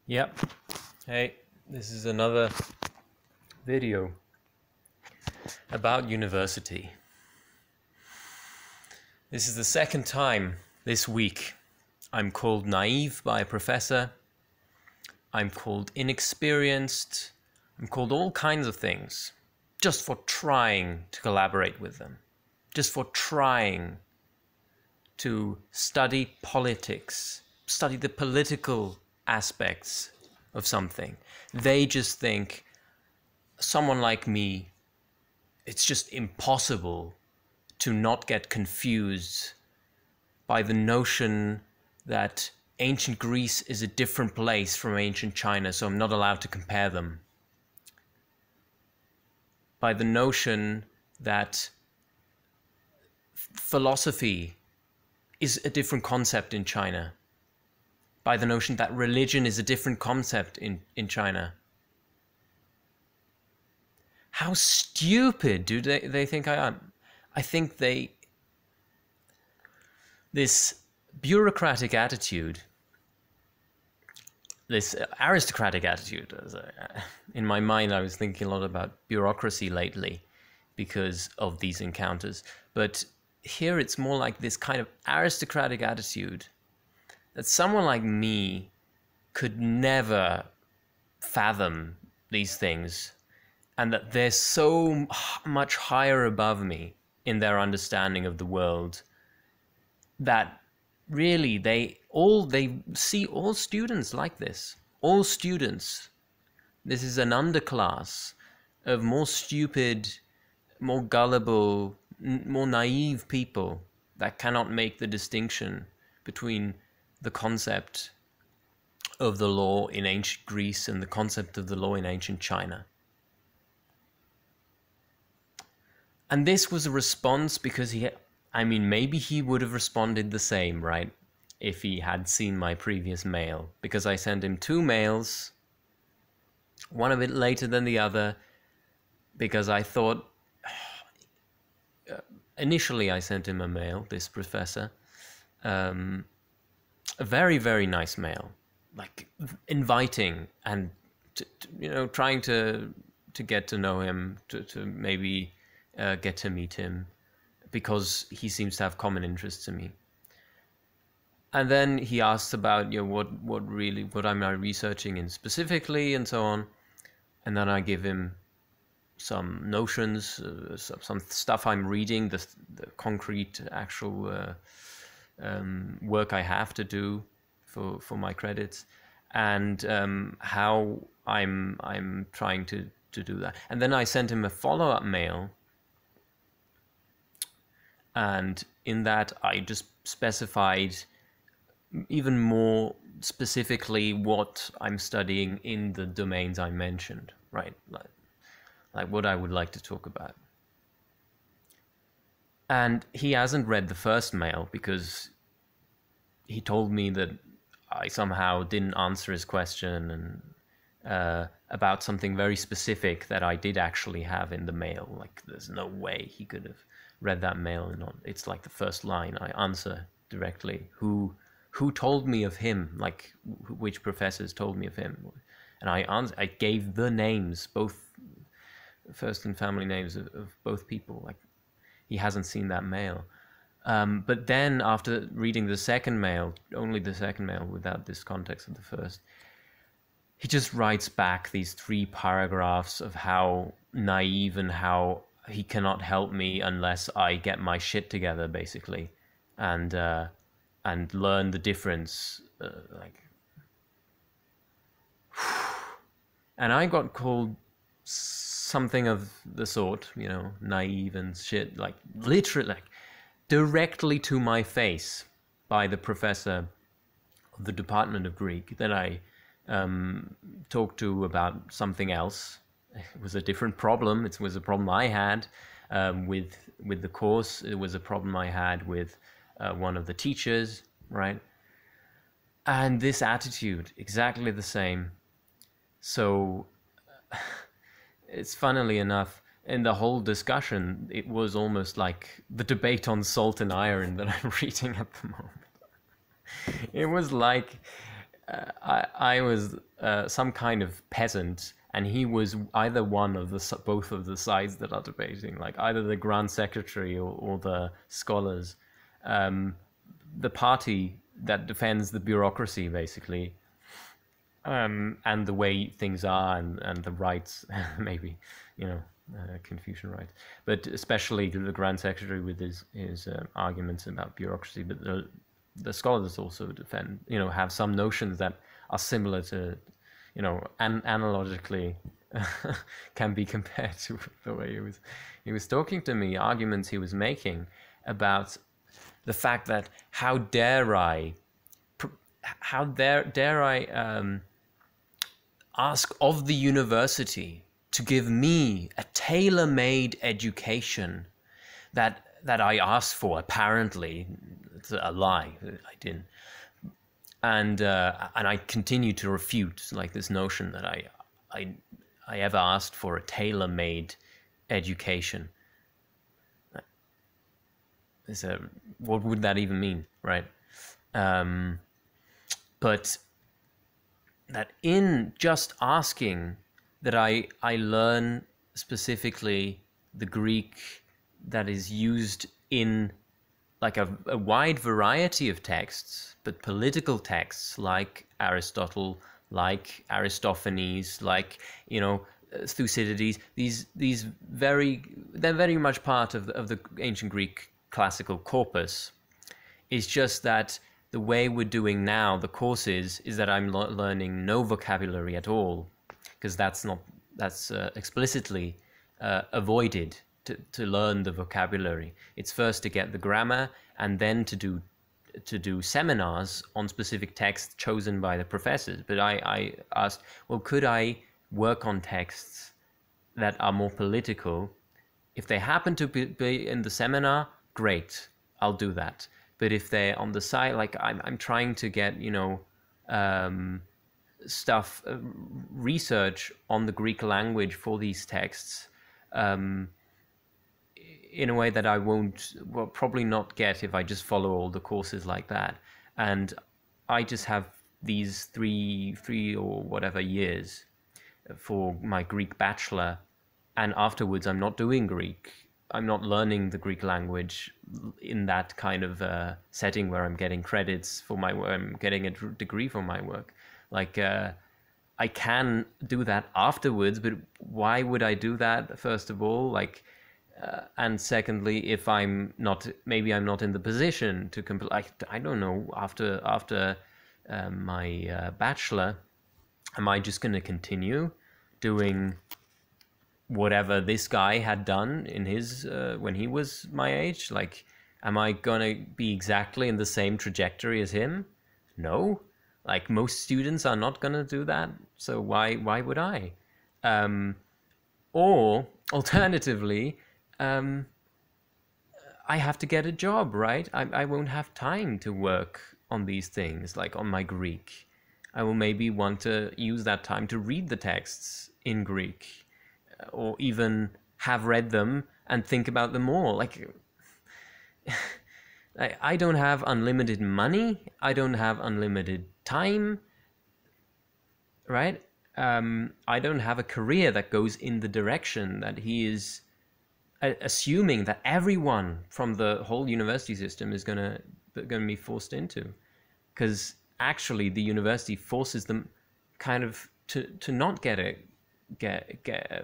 Yep. Hey, this is another video about university. This is the second time this week I'm called naive by a professor. I'm called inexperienced. I'm called all kinds of things just for trying to collaborate with them, just for trying to study politics, study the political aspects of something. They just think someone like me, it's just impossible to not get confused by the notion that ancient Greece is a different place from ancient China, so I'm not allowed to compare them. By the notion that philosophy is a different concept in China. By the notion that religion is a different concept in China. How stupid do they think I am? I think this bureaucratic attitude, this aristocratic attitude, in my mind I was thinking a lot about bureaucracy lately because of these encounters, but here it's more like this kind of aristocratic attitude that someone like me could never fathom these things, and that they're so much higher above me in their understanding of the world that really they see all students like this. All students. This is an underclass of more stupid, more gullible, more naive people that cannot make the distinction between the concept of the law in ancient Greece and the concept of the law in ancient China. And this was a response because maybe he would have responded the same, right? If he had seen my previous mail. Because I sent him 2 mails, one a bit later than the other, because I thought, initially I sent him a mail, this professor, a very, very nice mail, like inviting and trying to get to know him, to maybe get to meet him, because he seems to have common interests in me. And then he asks about what am I researching in specifically and so on, and then I give him some notions, some stuff I'm reading, the concrete actual work I have to do for my credits, and how I'm trying to do that. And then I sent him a follow-up mail, and in that I just specified even more specifically what I'm studying in the domains I mentioned, right? Like what I would like to talk about. And he hasn't read the first mail because he told me that I somehow didn't answer his question, and about something very specific that I did actually have in the mail. Like, there's no way he could have read that mail. It's like the first line I answer directly. Who told me of him? Like, which professors told me of him? And I gave the names, both first and family names of both people. Like, he hasn't seen that mail. But then after reading the second mail, only the second mail without this context of the first, he just writes back these 3 paragraphs of how naive and how he cannot help me unless I get my shit together, basically, and learn the difference. And I got called something of the sort, naive and shit, like literally, like directly to my face by the professor of the Department of Greek that I talked to about something else. It was a different problem. It was a problem I had with the course. It was a problem I had with one of the teachers, right? And this attitude, exactly the same. So it's funnily enough, in the whole discussion, it was almost like the debate on salt and iron that I'm reading at the moment. It was like I was some kind of peasant, and he was either one of both of the sides that are debating, like either the Grand Secretary or the scholars, the party that defends the bureaucracy, basically, and the way things are, and the rights, maybe, you know, Confucian rights, but especially the Grand Secretary with his arguments about bureaucracy. But the scholars also defend, you know, have some notions that are similar to, you know, analogically can be compared to the way he was talking to me, arguments he was making about the fact that how dare I ask of the university to give me a tailor-made education that I asked for. Apparently, it's a lie. I didn't, and I continue to refute like this notion that I ever asked for a tailor-made education. What would that even mean, right? But that in just asking that I learn specifically the Greek that is used in like a wide variety of texts, but political texts like Aristotle, like Aristophanes, like, you know, Thucydides, they're very much part of the ancient Greek classical corpus. It's just that the way we're doing now the courses is that I'm learning no vocabulary at all, because that's explicitly avoided to learn the vocabulary. It's first to get the grammar, and then to do seminars on specific texts chosen by the professors. But I asked, well, could I work on texts that are more political? If they happen to be in the seminar, great, I'll do that. But if they're on the side, like I'm trying to get, you know, research on the Greek language for these texts, in a way that I probably not get if I just follow all the courses like that. And I just have these three or whatever years for my Greek bachelor, and afterwards I'm not doing Greek. I'm not learning the Greek language in that kind of setting where I'm getting credits for my work, I'm getting a degree for my work. Like, I can do that afterwards, but why would I do that, first of all? Like, and secondly, if maybe I'm not in the position to complete, I don't know, after my bachelor, am I just going to continue doing whatever this guy had done in his when he was my age? Like, am I gonna be exactly in the same trajectory as him? No, like most students are not gonna do that. So why would I? Or alternatively, I have to get a job, right? I won't have time to work on these things, like on my Greek. I will maybe want to use that time to read the texts in Greek, or even have read them and think about them more. Like, I don't have unlimited money. I don't have unlimited time, right? I don't have a career that goes in the direction that he is assuming that everyone from the whole university system is gonna be forced into. Because actually the university forces them kind of to not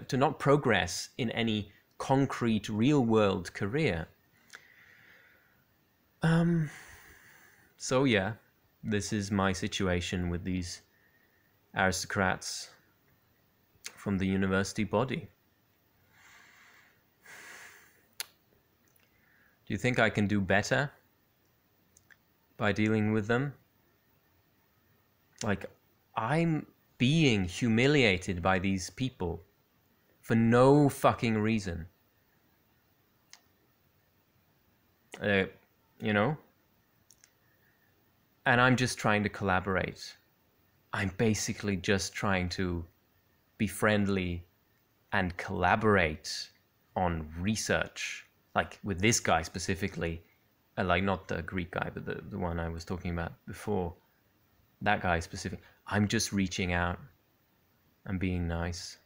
to not progress in any concrete real world career. So yeah, this is my situation with these aristocrats from the university body. Do you think I can do better by dealing with them? Like, I'm being humiliated by these people for no fucking reason. You know? And I'm just trying to collaborate. I'm basically just trying to be friendly and collaborate on research. Like with this guy specifically, like not the Greek guy, but the one I was talking about before. that guy specific. I'm just reaching out and being nice.